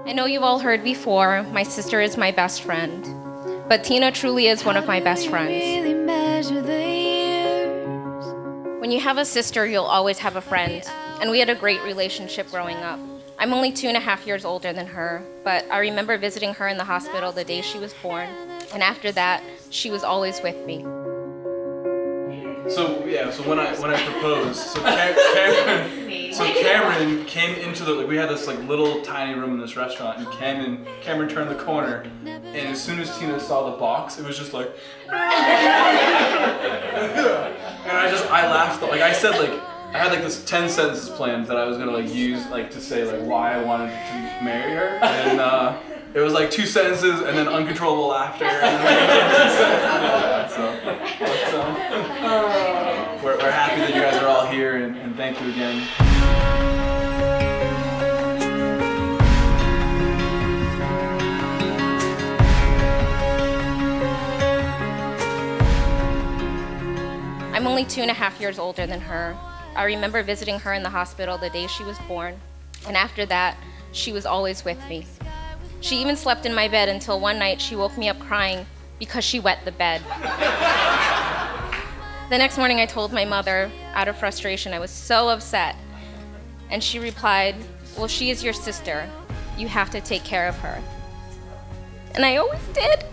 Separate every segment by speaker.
Speaker 1: I know you've all heard before, my sister is my best friend. But Tina truly is one of my best friends. When you have a sister, you'll always have a friend. And we had a great relationship growing up. I'm only 2.5 years older than her, but I remember visiting her in the hospital the day she was born. And after that, she was always with me.
Speaker 2: So when I proposed, Cameron came into we had this little tiny room in this restaurant, and Cameron turned the corner, and as soon as Tina saw the box, it was just like, and I laughed. I said I had this 10 sentences planned that I was gonna use to say why I wanted to marry her, and it was 2 sentences and then uncontrollable laughter. And we're happy that you guys are all here, and thank you again.
Speaker 1: I'm only 2.5 years older than her. I remember visiting her in the hospital the day she was born, and after that, she was always with me. She even slept in my bed until one night she woke me up crying because she wet the bed. The next morning I told my mother, out of frustration, I was so upset. And she replied, "Well, she is your sister. You have to take care of her." And I always did.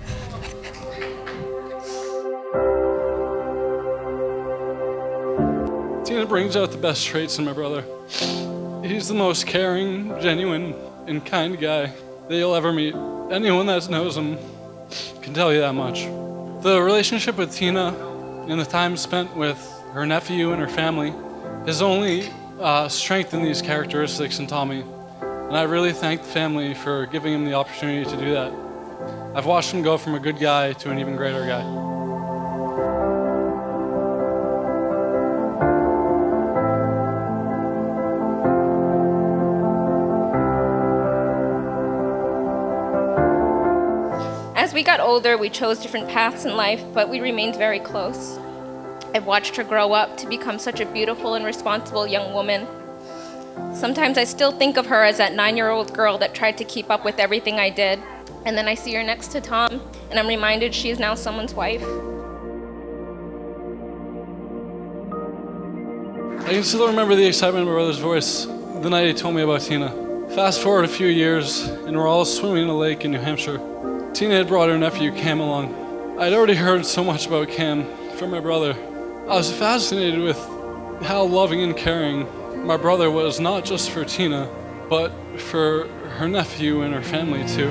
Speaker 3: Tina brings out the best traits in my brother. He's the most caring, genuine, and kind guy that you'll ever meet. Anyone that knows him can tell you that much. The relationship with Tina and the time spent with her nephew and her family has only strengthened these characteristics in Tommy. And I really thank the family for giving him the opportunity to do that. I've watched him go from a good guy to an even greater guy.
Speaker 1: As we got older, we chose different paths in life, but we remained very close. I've watched her grow up to become such a beautiful and responsible young woman. Sometimes I still think of her as that 9-year-old girl that tried to keep up with everything I did. And then I see her next to Tom, and I'm reminded she is now someone's wife.
Speaker 3: I can still remember the excitement in my brother's voice the night he told me about Tina. Fast forward a few years, and we're all swimming in a lake in New Hampshire. Tina had brought her nephew Cam along. I'd already heard so much about Cam from my brother. I was fascinated with how loving and caring my brother was, not just for Tina, but for her nephew and her family too.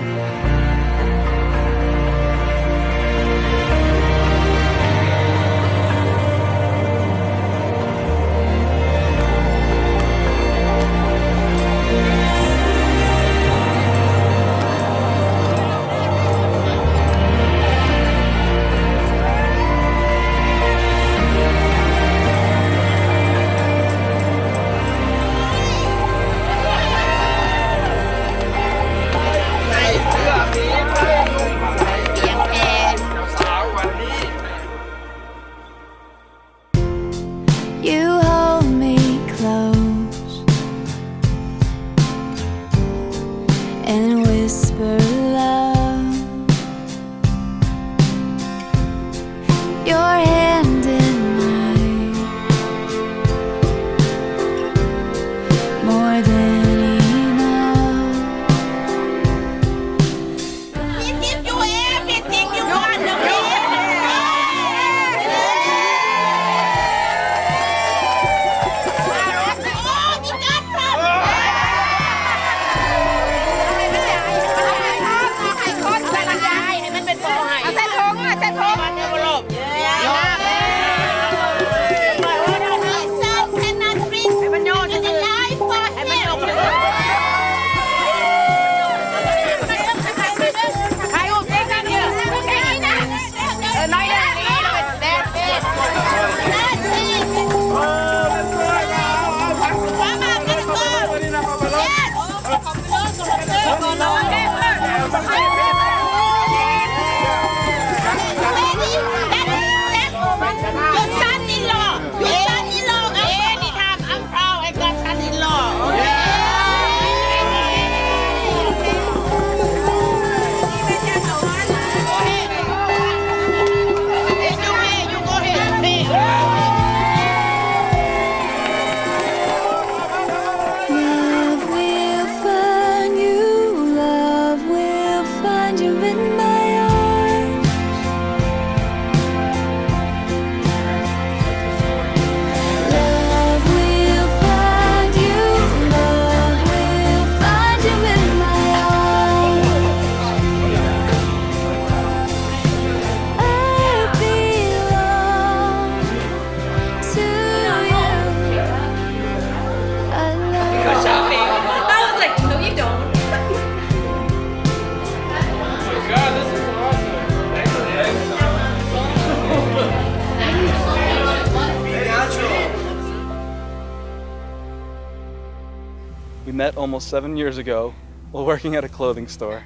Speaker 4: met almost 7 years ago while working at a clothing store.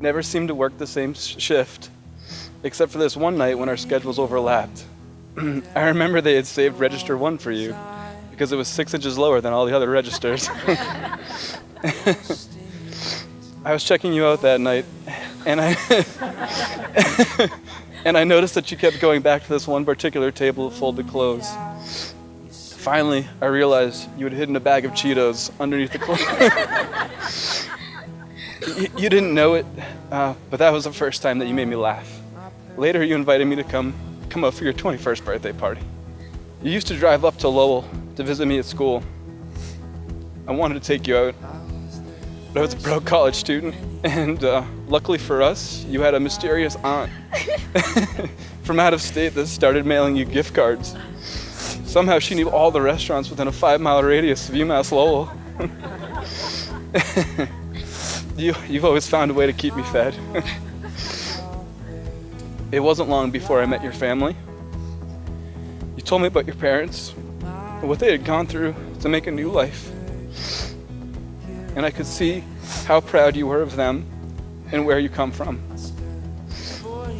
Speaker 4: Never seemed to work the same shift, except for this one night when our schedules overlapped. I remember they had saved register 1 for you because it was 6 inches lower than all the other registers. I was checking you out that night, and I noticed that you kept going back to this one particular table of folded clothes. Finally, I realized you had hidden a bag of Cheetos underneath the clothes. You didn't know it, but that was the first time that you made me laugh. Later, you invited me to come out for your 21st birthday party. You used to drive up to Lowell to visit me at school. I wanted to take you out, but I was a broke college student, and luckily for us, you had a mysterious aunt from out of state that started mailing you gift cards. Somehow she knew all the restaurants within a 5-mile radius of UMass Lowell. You've always found a way to keep me fed. It wasn't long before I met your family. You told me about your parents and what they had gone through to make a new life. And I could see how proud you were of them and where you come from.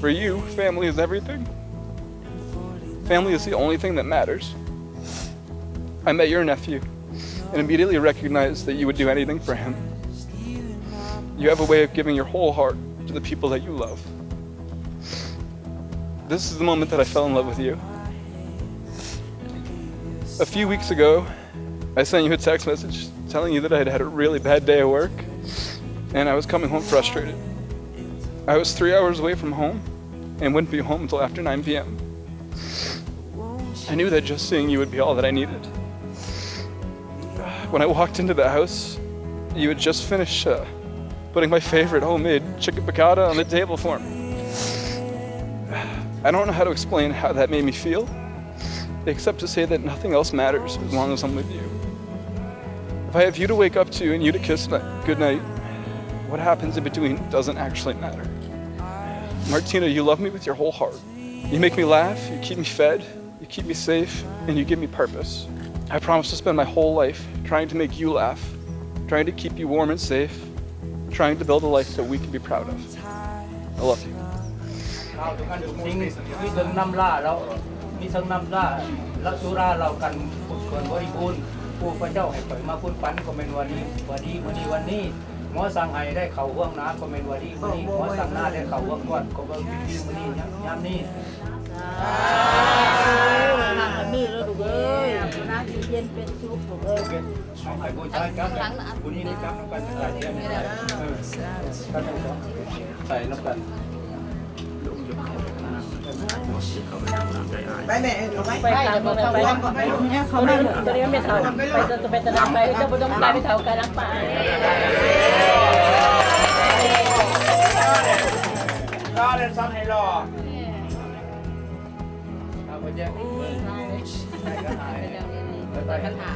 Speaker 4: For you, family is everything. Family is the only thing that matters. I met your nephew and immediately recognized that you would do anything for him. You have a way of giving your whole heart to the people that you love. This is the moment that I fell in love with you. A few weeks ago, I sent you a text message telling you that I had had a really bad day at work and I was coming home frustrated. I was 3 hours away from home and wouldn't be home until after 9 p.m. I knew that just seeing you would be all that I needed. When I walked into the house, you had just finished putting my favorite homemade chicken piccata on the table for me. I don't know how to explain how that made me feel, except to say that nothing else matters as long as I'm with you. If I have you to wake up to and you to kiss goodnight, what happens in between doesn't actually matter. Martina, you love me with your whole heart. You make me laugh, you keep me fed, you keep me safe, and you give me purpose. I promise to spend my whole life trying to make you laugh, trying to keep you warm and safe, trying to build a life that we can be proud of. I love you.
Speaker 5: มีถึงน้ำล่าเรามีถึงน้ำล่าแล้วสุราเรากันพุทธควรบริบูรณ์ผู้พระเจ้าให้ข่อยมาพุ่นปันก็เป็นวันนี้วันนี้หมอสั่งให้ได้เข่าห่วงน้ำก็เป็นวันนี้หมอสั่งหน้าได้เข่าห่วงก้อนก็เป็นวันนี้ยามนี้มีแล้วลูกเอ้ยน้ำเย็นเป็นซุปลูกเอ้ยให้ผู้ชายกับผู้นี้ได้กับกันใส่เทียมใส่น้ำกันไปแม่ไปตามไปเขาได้ตัวนี้ไม่เท่าไปจะไปตลาดไปจะบ่ต้องไปไม่เท่ากันไปรอเลยซ้ำให้รอเอาไปเจ้าไปกันหา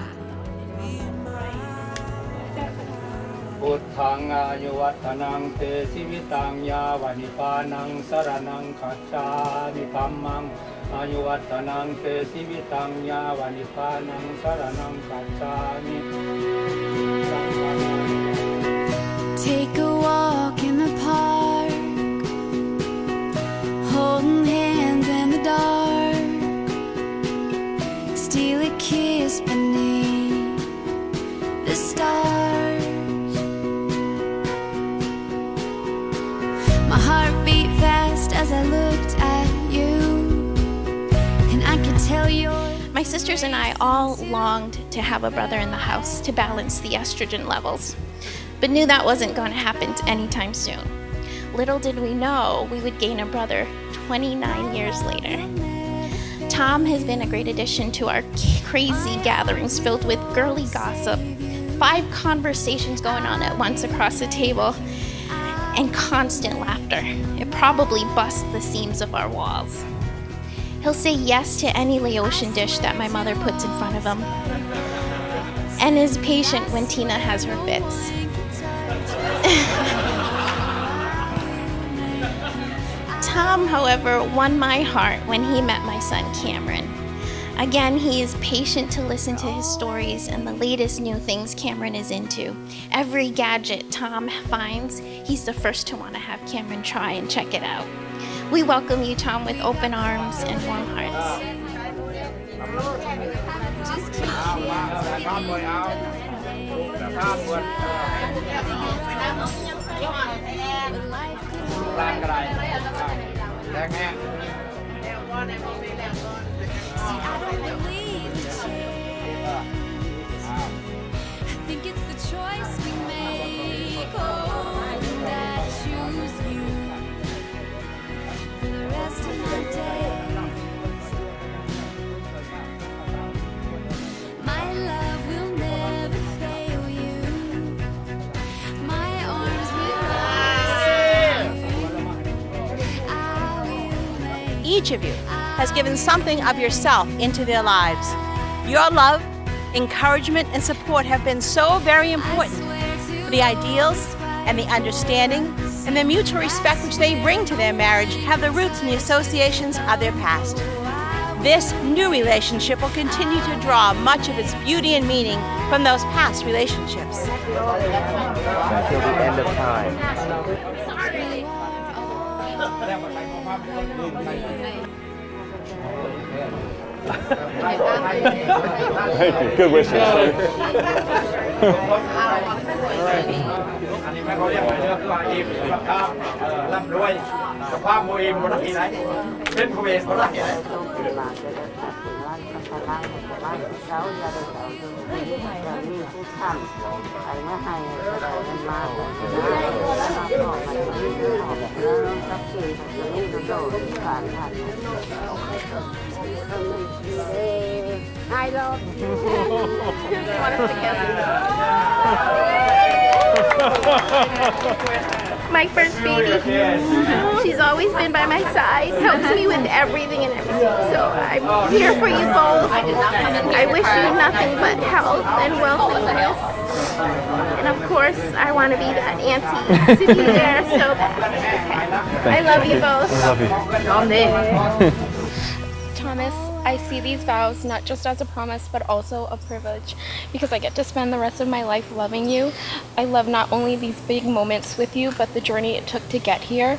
Speaker 5: พุทธังอายุวัฒนังเตสิวิตังยาวานิพานังสรณังคัจฉามิธัมมังอายุวัฒนังเตสิวิตังยาวานิพานังสรณังคัจฉามิ
Speaker 6: Take a walk in the park, holding hands in the dark, steal a kiss beneath the stars. My heart beat fast as I looked at you, and I could tell you're...
Speaker 1: My sisters and I all longed to have a brother in the house to balance the estrogen levels, but knew that wasn't going to happen anytime soon. Little did we know we would gain a brother 29 years later. Tom has been a great addition to our crazy gatherings filled with girly gossip, 5 conversations going on at once across the table, and constant laughter. It probably busts the seams of our walls. He'll say yes to any Laotian dish that my mother puts in front of him, and is patient when Tina has her fits. Tom, however, won my heart when he met my son Cameron.
Speaker 7: Again, he is patient to listen to his stories and the latest new things Cameron is into. Every gadget Tom finds, he's the first to want to have Cameron try and check it out. We welcome you, Tom, with open arms and warm hearts.
Speaker 6: I think it's the choice we make, oh, that choose you for the rest of my days. My love will never fail you. My arms will always serve you. I will make
Speaker 8: Each of you has given something of yourself into their lives. Your love, encouragement, and support have been so very important for the ideals and the understanding and the mutual respect which they bring to their marriage have the roots in the associations of their past. This new relationship will continue to draw much of its beauty and meaning from those past relationships.
Speaker 9: Until the end of time.
Speaker 4: Thank you. Good wishes.
Speaker 5: อันนี้แม่เขาเรียกอะไรเรื่องว่าอิ่มสุขภาพร่ำรวยสุขภาพโมอิ่มคนละทีไหนเป็นผู้เอกคนละทีไหน
Speaker 10: I love you. Want us together? My first baby. She's always been by my side, helps me with everything and everything. So I'm here for you both. I wish you nothing but health and wealthiness. And of course, I want to be that auntie to be there so bad. I love you both.
Speaker 4: I love you.
Speaker 1: Thomas, I see these vows not just as a promise, but also a privilege, because I get to spend the rest of my life loving you. I love not only these big moments with you, but the journey it took to get here.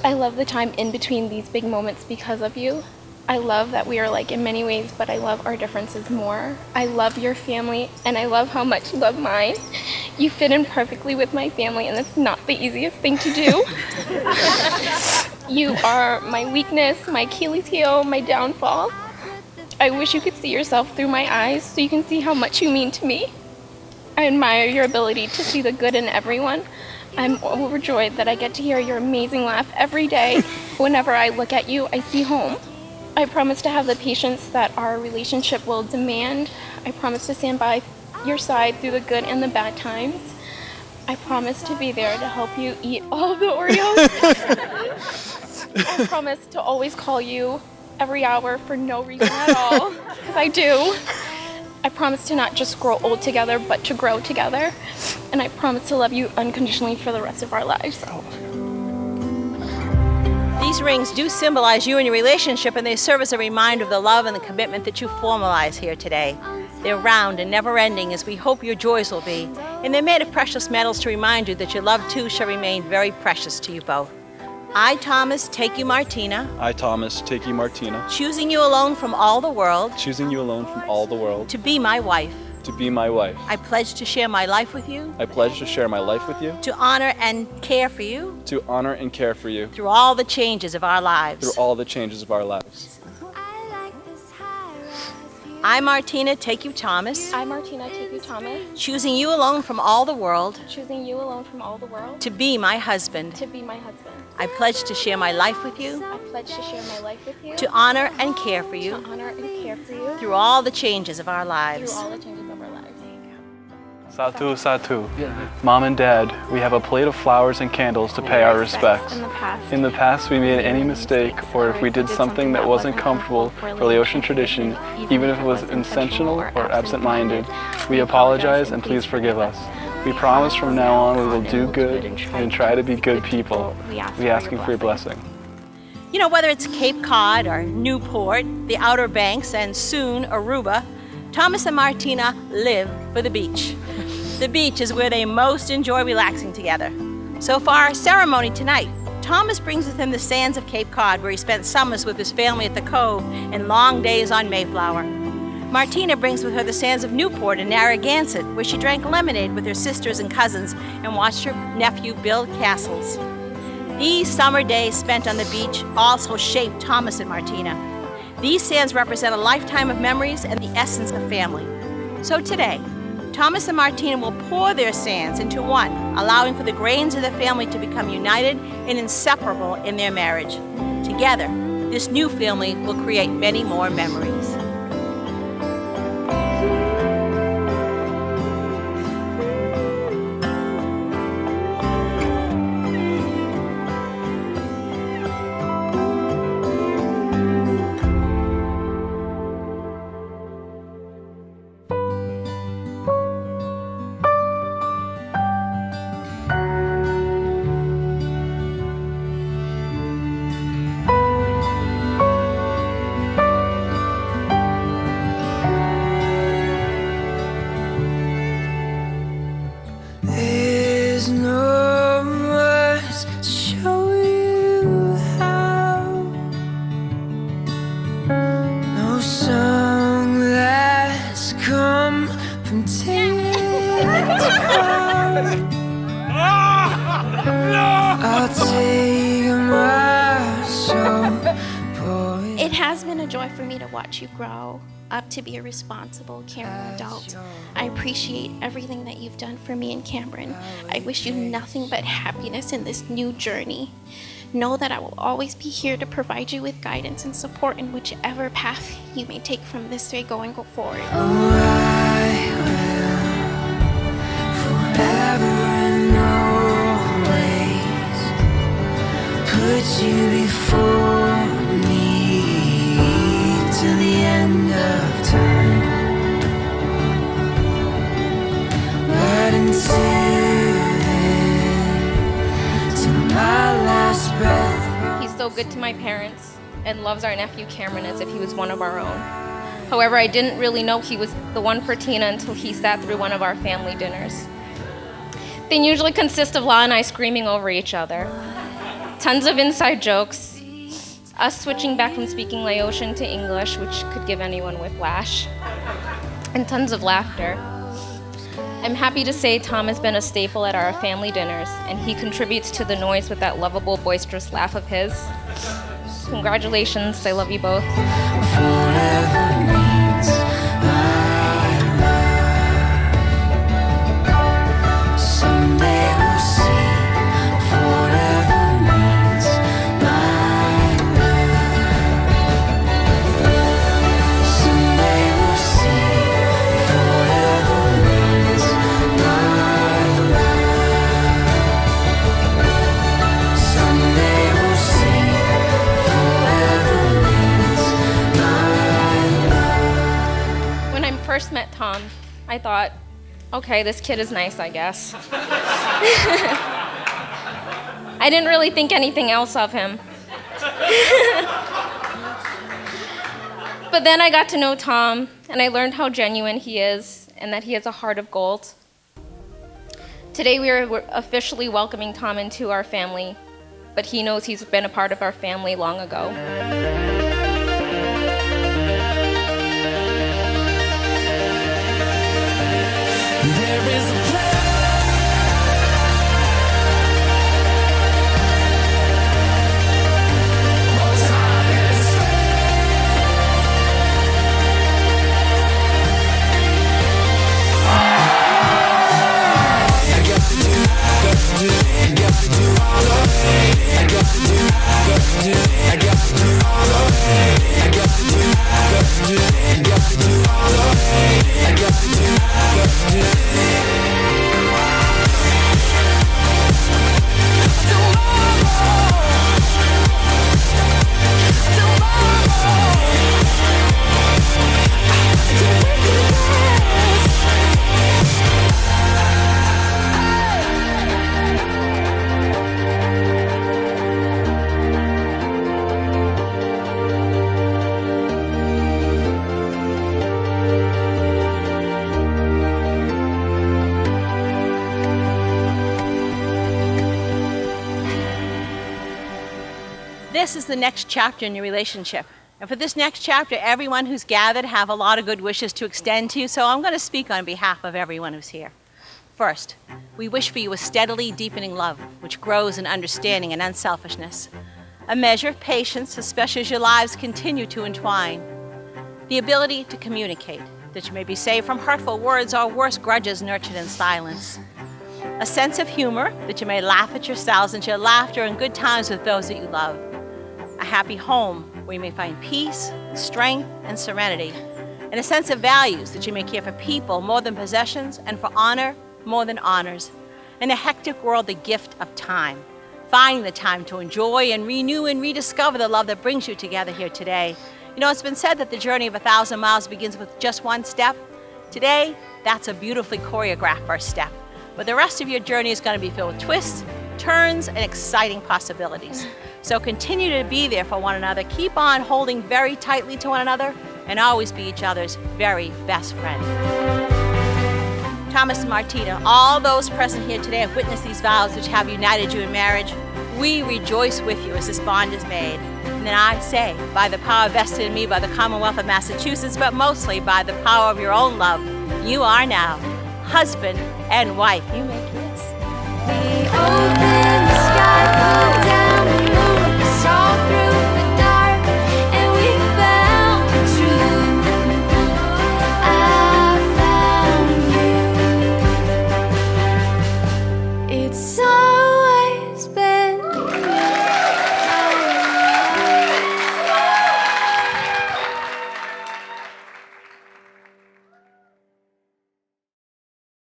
Speaker 1: I love the time in between these big moments because of you. I love that we are like in many ways, but I love our differences more. I love your family, and I love how much you love mine. You fit in perfectly with my family, and it's not the easiest thing to do. You are my weakness, my Achilles heel, my downfall. I wish you could see yourself through my eyes so you can see how much you mean to me. I admire your ability to see the good in everyone. I'm overjoyed that I get to hear your amazing laugh every day. Whenever I look at you, I see home. I promise to have the patience that our relationship will demand. I promise to stand by your side through the good and the bad times. I promise to be there to help you eat all of the Oreos. I promise to always call you every hour for no reason at all, because I do. I promise to not just grow old together, but to grow together. And I promise to love you unconditionally for the rest of our lives.
Speaker 8: These rings do symbolize you and your relationship, and they serve as a reminder of the love and the commitment that you formalize here today. They're round and never-ending, as we hope your joys will be, and they're made of precious metals to remind you that your love too shall remain very precious to you both. I, Thomas, take you, Martina,
Speaker 4: I, Thomas, take you, Martina,
Speaker 8: choosing you alone from all the world,
Speaker 4: choosing you alone from all the world,
Speaker 8: to be my wife.
Speaker 4: to be my wife.
Speaker 8: I pledge to share my life with you,
Speaker 4: I pledge to share my life with you,
Speaker 8: to honor and care for you
Speaker 4: to honor and care for you
Speaker 8: through all the changes of our lives.
Speaker 4: through all the changes of our lives.
Speaker 8: I, Martina, take you, Thomas,
Speaker 1: I, Martina, take you, Thomas,
Speaker 8: choosing you alone from all the world,
Speaker 1: choosing you alone from all the world,
Speaker 8: to be my husband.
Speaker 1: to be my husband.
Speaker 8: I pledge to share my life with you,
Speaker 1: I pledge to share my life with you,
Speaker 8: to honor and care for
Speaker 1: to
Speaker 8: you
Speaker 1: honor and care for you
Speaker 8: through all the changes of our
Speaker 1: through
Speaker 8: lives.
Speaker 1: all the changes of our lives.
Speaker 4: Satu, Satu. Mom and Dad, we have a plate of flowers and candles to pay our respects.
Speaker 1: In the past,
Speaker 4: we made any mistake, or if we did something that wasn't comfortable for Laotian tradition, even if it was intentional or absent-minded, we apologize and please forgive us. We promise from now on we will do good and try to be good people. We asking for your blessing.
Speaker 8: You know, whether it's Cape Cod or Newport, the Outer Banks, and soon Aruba, Thomas and Martina live for the beach. The beach is where they most enjoy relaxing together. So for our ceremony tonight, Thomas brings with him the sands of Cape Cod, where he spent summers with his family at the Cove and long days on Mayflower. Martina brings with her the sands of Newport and Narragansett, where she drank lemonade with her sisters and cousins and watched her nephew build castles. These summer days spent on the beach also shaped Thomas and Martina. These sands represent a lifetime of memories and the essence of family. So today, Thomas and Martina will pour their sands into one, allowing for the grains of the family to become united and inseparable in their marriage. Together, this new family will create many more memories.
Speaker 11: There's no words to show you how. No song that's come from tears to cloud. I'll take my soul, boy.
Speaker 7: It has been a joy for me to watch you grow up to be a responsible, caring adult. I appreciate everything that you've done for me and Cameron. I wish you nothing but happiness in this new journey. Know that I will always be here to provide you with guidance and support in whichever path you may take from this day going forward.
Speaker 11: Oh, I will forever and always put you before me till the end of time. But until then, till my last breath.
Speaker 1: He's so good to my parents and loves our nephew Cameron as if he was one of our own. However, I didn't really know he was the one for Tina until he sat through one of our family dinners. They usually consist of La and I screaming over each other. Tons of inside jokes, us switching back from speaking Laotian to English, which could give anyone whiplash, and tons of laughter. I'm happy to say Tom has been a staple at our family dinners, and he contributes to the noise with that lovable, boisterous laugh of his. Congratulations, I love you both.
Speaker 11: Forever means my love. Someday we'll see. Forever means my love. Someday we'll see. Forever means my love. Someday we'll see. Forever means my love.
Speaker 1: When I first met Tom, I thought, okay, this kid is nice, I guess. I didn't really think anything else of him. But then I got to know Tom, and I learned how genuine he is, and that he has a heart of gold. Today we're officially welcoming Tom into our family, but he knows he's been a part of our family long ago.
Speaker 11: There is a place. I got to do all of
Speaker 8: this is the next chapter in your relationship. And for this next chapter, everyone who's gathered have a lot of good wishes to extend to you, so I'm going to speak on behalf of everyone who's here. First, we wish for you a steadily deepening love, which grows in understanding and unselfishness. A measure of patience, especially as your lives continue to entwine. The ability to communicate, that you may be saved from hurtful words or worse grudges nurtured in silence. A sense of humor, that you may laugh at yourselves and share laughter and good times with those that you love. A happy home, where you may find peace, strength, and serenity. And a sense of values, that you may care for people more than possessions and for honor more than honors. In a hectic world, the gift of time. Finding the time to enjoy and renew and rediscover the love that brings you together here today. You know, it's been said that the journey of 1,000 miles begins with just one step. Today, that's a beautifully choreographed first step. But the rest of your journey is going to be filled with twists, turns, and exciting possibilities. So continue to be there for one another. Keep on holding very tightly to one another and always be each other's very best friend. Thomas and Martinna, all those present here today have witnessed these vows which have united you in marriage. We rejoice with you as this bond is made. And then I say, by the power vested in me by the Commonwealth of Massachusetts, but mostly by the power of your own love, you are now husband and wife. You may kiss.
Speaker 6: The open sky pulled down.